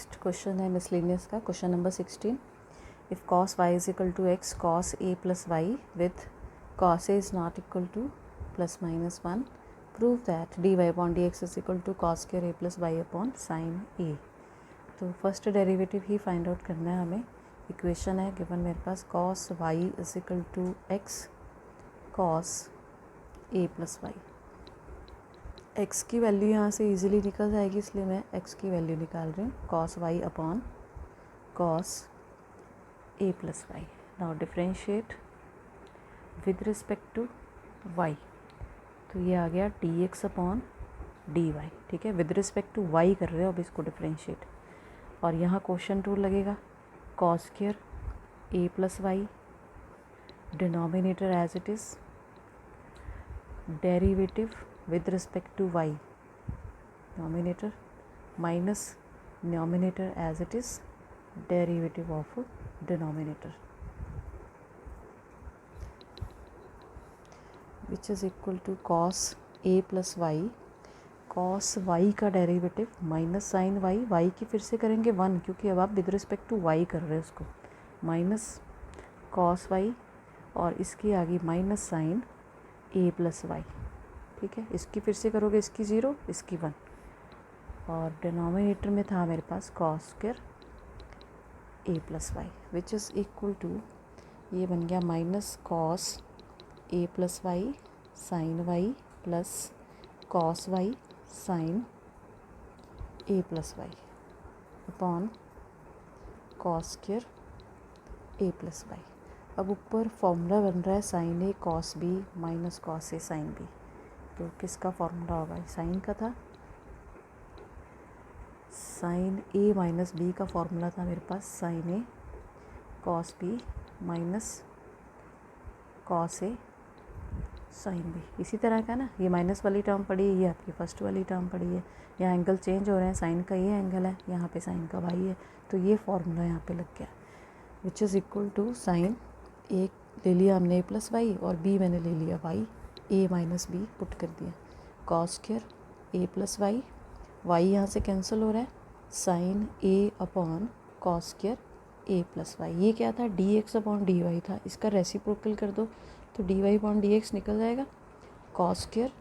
Next question है miscellaneous का, question number 16. If cos y is equal to X cos a plus Y with cos a is not equal to plus minus 1, prove that dy upon D X is equal to cos square a plus Y upon sine a. तो first derivative ही find out करना है हमें. Equation है given मेरे पास cos y is equal to X cos a plus Y. x की value यहाँ से इजीली निकल जाएगी, इसलिए मैं x की वैल्यू निकाल रही हूँ. cos y upon cos a plus y. Now differentiate with respect to y. तो ये आ गया dx अपॉन dy. ठीक है, विद रिस्पेक्ट टू y कर रहे हो अब इसको डिफ्रेंशिएट. और यहाँ क्वेश्चन टू लगेगा cos square a plus y, denominator as it is, derivative with respect to y, denominator minus numerator as it is, derivative of denominator, which is equal to cos a plus y. cos y का derivative minus sign y की फिर से करेंगे 1, क्योंकि अब आप with respect to y कर रहे हैं उसको, माइनस cos y और इसकी आगे minus sine a plus y. ठीक है, इसकी फिर से करोगे, इसकी 0 इसकी 1, और डिनोमिनेटर में था मेरे पास cos square a plus y which is equal to, ये बन गया minus cos a plus y sine y plus cos y sine a plus Y upon cos square a plus y. अब ऊपर फॉर्मूला बन रहा है sine a cos b minus cos a sine b. तो किसका फॉर्मूला होगा? Sine का था, साइन ए माइनस बी का फॉर्मूला था मेरे पास, sine a cos b minus cos A sine B. इसी तरह का ना, ये माइनस वाली टर्म पड़ी है, ये आपकी फर्स्ट वाली टर्म पड़ी है. यहाँ एंगल चेंज हो रहे हैं, साइन का ये एंगल है, यहाँ पे साइन का वाई है, तो ये फॉर्मूला यहाँ पे लग गया, which is equal to sine A ले लिया हमने ए प्लस वाई और बी मैंने ले लिया Y, A minus B put कर दिया, cos square A plus Y, Y यहाँ से कैंसिल हो रहा है, sine A upon cos square A plus Y. ये क्या था? D X upon D Y था, इसका रेसिप्रोकल कर दो तो D Y upon D X निकल जाएगा, cos square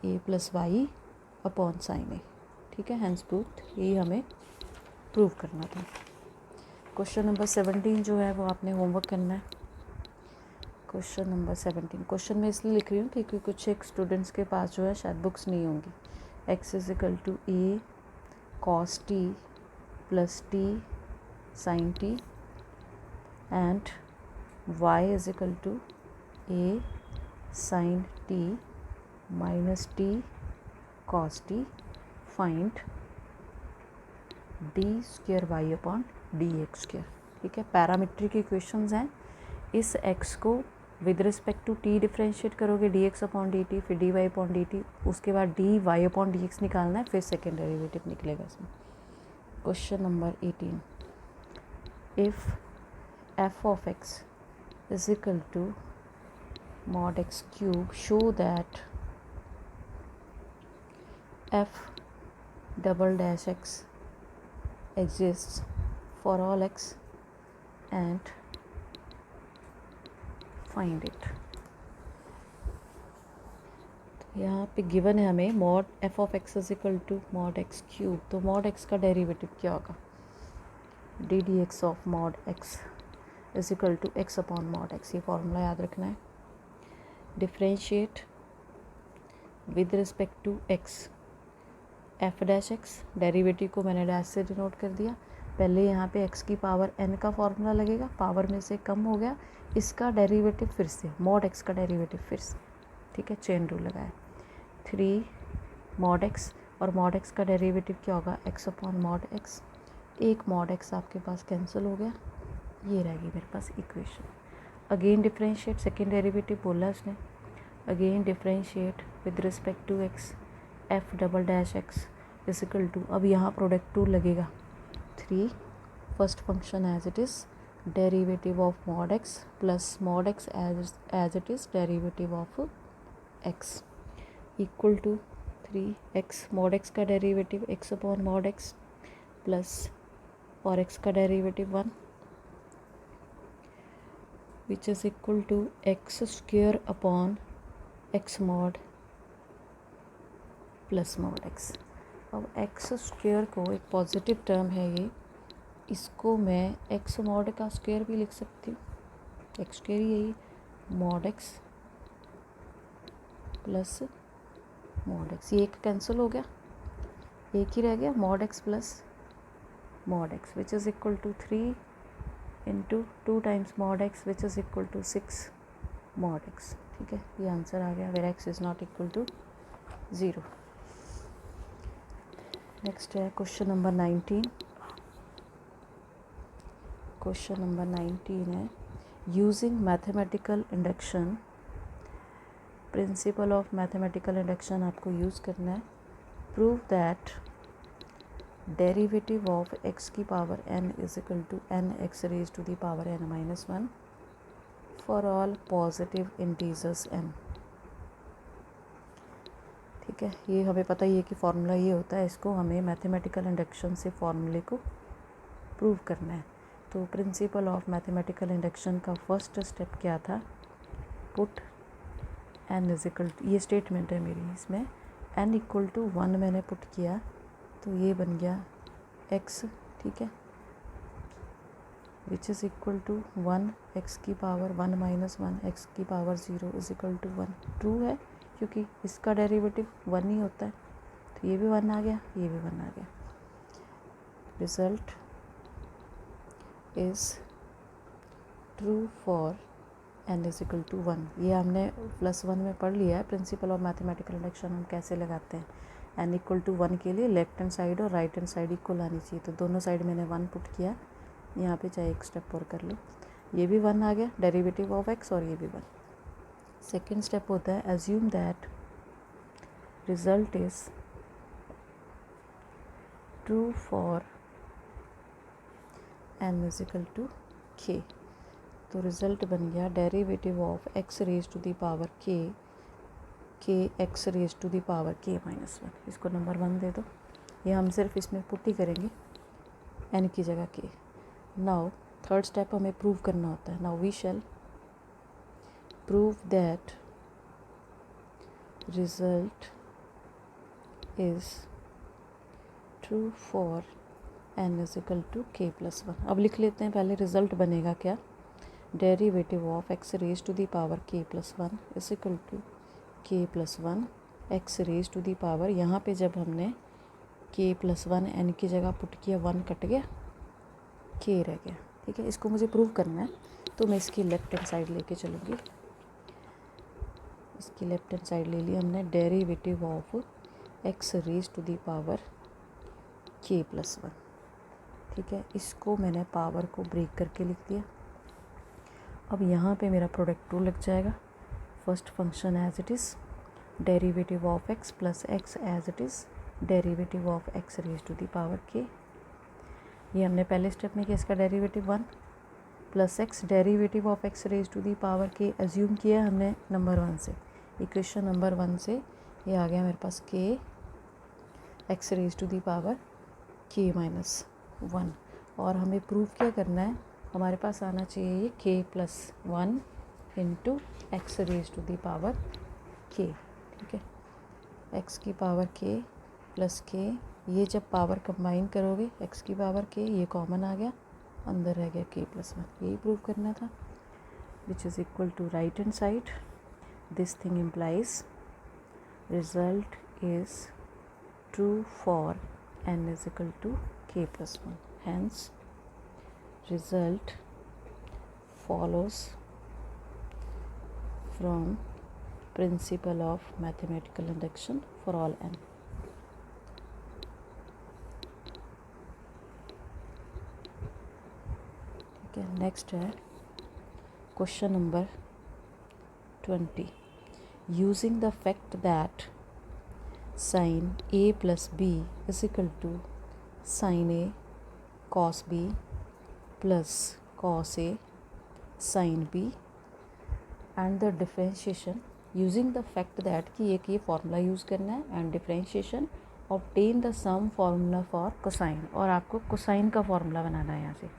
A plus Y upon sign ए. ठीक है, हैंस प्रूव्ड. यही हमें प्रूव करना था. क्वेश्चन नंबर 17 जो है वो आपने होमवर्क करना है. क्वेश्चन नंबर 17, क्वेश्चन मैं इसलिए लिख रही हूँ क्योंकि कुछ एक स्टूडेंट्स के पास जो है शायद बुक्स नहीं होंगी. X is equal to A cos T plus T sine T and Y is equal to A sine T minus T cos T. Find D square Y upon D X square. ठीक है, parametric equations हैं. इस x को with respect to t differentiate करोगे D X upon D T, फिर D Y upon D T, उसके बाद D Y upon D X निकालना है, फिर सेकेंड डेरिवेटिव निकलेगा इसमें. Question number 18, if f of x is equal to mod x cube, show that f double dash x exists for all x and find it. तो यहाँ पे given है हमें mod f of x is equal to mod x cube. तो mod x का derivative क्या होगा? D d x of mod x is equal to x upon mod x. ये फॉर्मूला याद रखना है. Differentiate with respect to x, f dash x, derivative को मैंने डैश से डिनोट कर दिया. पहले यहाँ पे x की पावर n का फॉर्मूला लगेगा, पावर में से कम हो गया, इसका डेरिवेटिव फिर से मॉड x का डेरिवेटिव फिर से. ठीक है, चेन रूल लगाया. 3 मॉड x और मॉड x का डेरिवेटिव क्या होगा? x upon mod x. एक मॉड x आपके पास कैंसिल हो गया, ये रहेगी मेरे पास equation. Again differentiate, second derivative बोला उसने. Again differentiate with respect to x, f double dash x is equal to, अब यहाँ प्रोडक्ट टू लगेगा, 3 first function as it is, derivative of mod x plus mod x as it is derivative of x equal to 3x. Mod x का derivative x upon mod x plus और x का derivative 1 which is equal to x square upon x mod plus mod x. अब x square को एक positive term है ये, इसको मैं एक्स मॉड का स्क्वेयर भी लिख सकती हूँ, एक्स स्क्वेयर यही mod x plus mod x, ये एक कैंसिल हो गया, एक ही रह गया mod x plus mod x which is equal to 3 into 2 times mod x which is equal to 6 mod x. ठीक है, ये आंसर आ गया where x is not equal to 0। Next है क्वेश्चन नंबर 19। क्वेश्चन नंबर 19 है using mathematical induction, principle of mathematical induction आपको use करना है। Prove that derivative of x की power n is equal to n x raise to the power n minus 1 for all positive integers n। ठीक है, ये हमें पता ही है कि फॉर्मूला ये होता है, इसको हमें मैथमेटिकल इंडक्शन से फॉर्मूले को प्रूव करना है। तो प्रिंसिपल ऑफ मैथमेटिकल इंडक्शन का फर्स्ट स्टेप क्या था, put n is equal to, ये स्टेटमेंट है मेरी, इसमें n इक्वल टू 1 मैंने पुट किया तो ये बन गया x। ठीक है, which is equal to 1 x की पावर 1 माइनस 1 x की power 0 is equal to 1। True है क्योंकि इसका डेरिवेटिव 1 ही होता है, तो ये भी 1 आ गया, ये भी 1 आ गया। Result is true for n is equal to 1। ये हमने +1 में पढ़ लिया है, प्रिंसिपल ऑफ मैथमेटिकल इंडक्शन हम कैसे लगाते हैं। n इक्वल टू 1 के लिए लेफ्ट हैंड साइड और राइट हैंड साइड इक्वल आनी चाहिए, तो दोनों साइड मैंने 1 पुट किया। यहाँ पे चाहे एक स्टेप और कर लो, ये भी 1 आ गया डेरिवेटिव ऑफ x और ये भी 1। सेकेंड स्टेप होता है assume that result is true for n is equal to k। तो रिज़ल्ट बन गया derivative of x raise to the power k x raise to the power k minus 1। इसको number 1 दे दो, ये हम सिर्फ इसमें पुट ही करेंगे n की जगह k। नाउ थर्ड स्टेप हमें प्रूव करना होता है। Now we shall prove that result is true for n is equal to k plus 1। अब लिख लेते हैं पहले रिज़ल्ट बनेगा क्या, derivative of x raise to the power k plus 1 is equal to k plus 1 x raise to the power, यहाँ पे जब हमने k प्लस 1 n की जगह पुट किया 1 कट गया, k रह गया। ठीक है, इसको मुझे प्रूव करना है, तो मैं इसकी लेफ्ट हैंड साइड लेके चलूँगी। इसकी लेफ्ट हैंड साइड ले ली हमने, derivative of x raise to the power k plus 1। ठीक है, इसको मैंने पावर को ब्रेक करके लिख दिया। अब यहाँ पे मेरा प्रोडक्ट टू लग जाएगा। First function as it is derivative of x plus x as it is derivative of x raise to the power k। ये हमने पहले स्टेप में किया, इसका derivative 1 plus x derivative of x raise to the power k assume किया हमने number 1 से, equation number 1 से ये आ गया मेरे पास k x raise to the power k minus 1। और हमें प्रूव क्या करना है, हमारे पास आना चाहिए ये k plus 1 into x raise to the power k। ठीक है, x की पावर k प्लस k, ये जब पावर कंबाइन करोगे x की पावर k, ये कॉमन आ गया, अंदर रह गया k प्लस 1। यही प्रूव करना था, which is equal to right hand side. This thing implies result is true for n is equal to k plus 1। Hence result follows from principle of mathematical induction for all n। ठीक है, next है question number 20। Using the fact that sine a plus b is equal to sine a cos b plus cos a sin b and the differentiation using the fact that कि एक ये formula use करना है and differentiation obtain the sum formula for cosine, और आपको cosine का formula बनाना है यहाँ से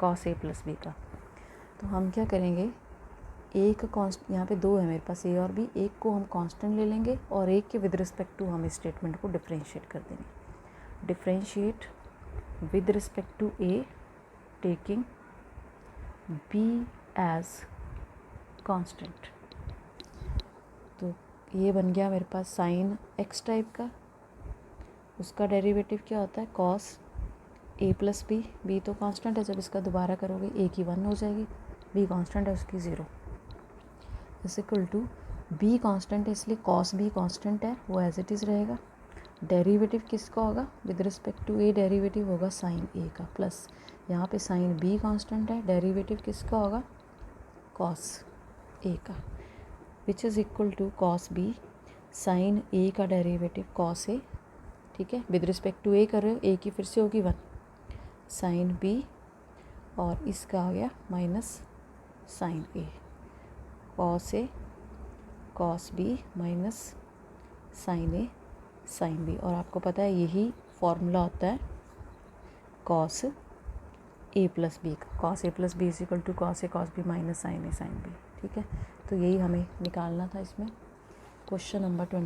कॉस ए प्लस बी का। तो हम क्या करेंगे, एक कॉन्स्ट यहाँ पे दो है मेरे पास ए और बी, एक को हम कांस्टेंट ले लेंगे और एक के विद रिस्पेक्ट टू हम इस स्टेटमेंट को डिफरेंशिएट कर देंगे। Differentiate with respect to a taking b as constant. तो ये बन गया मेरे पास साइन एक्स टाइप का, उसका डेरिवेटिव क्या होता है cos a plus B, B तो कांस्टेंट है, जब इसका दोबारा करोगे ए की 1 हो जाएगी, बी कांस्टेंट है उसकी 0, is equal to B constant है इसलिए कॉस बी कांस्टेंट है, वो एज इट इज़ रहेगा। डेरिवेटिव किसका होगा, with respect to A derivative होगा साइन ए का, प्लस यहाँ पे साइन बी कांस्टेंट है, डेरिवेटिव किसका होगा कॉस ए का, which is equal to cos B sine A का डेरिवेटिव कॉस ए, ठीक है, विद रिस्पेक्ट टू ए कर रहे हो, ए की फिर से होगी 1 साइन बी, और इसका आ गया minus sine a, cos a cos b minus sine a sine b. और आपको पता है यही फॉर्मूला होता है कॉस ए प्लस बी का, cos a plus b is equal to cos b minus sine a sine b, ठीक है। तो यही हमें निकालना था इसमें। Question number 20।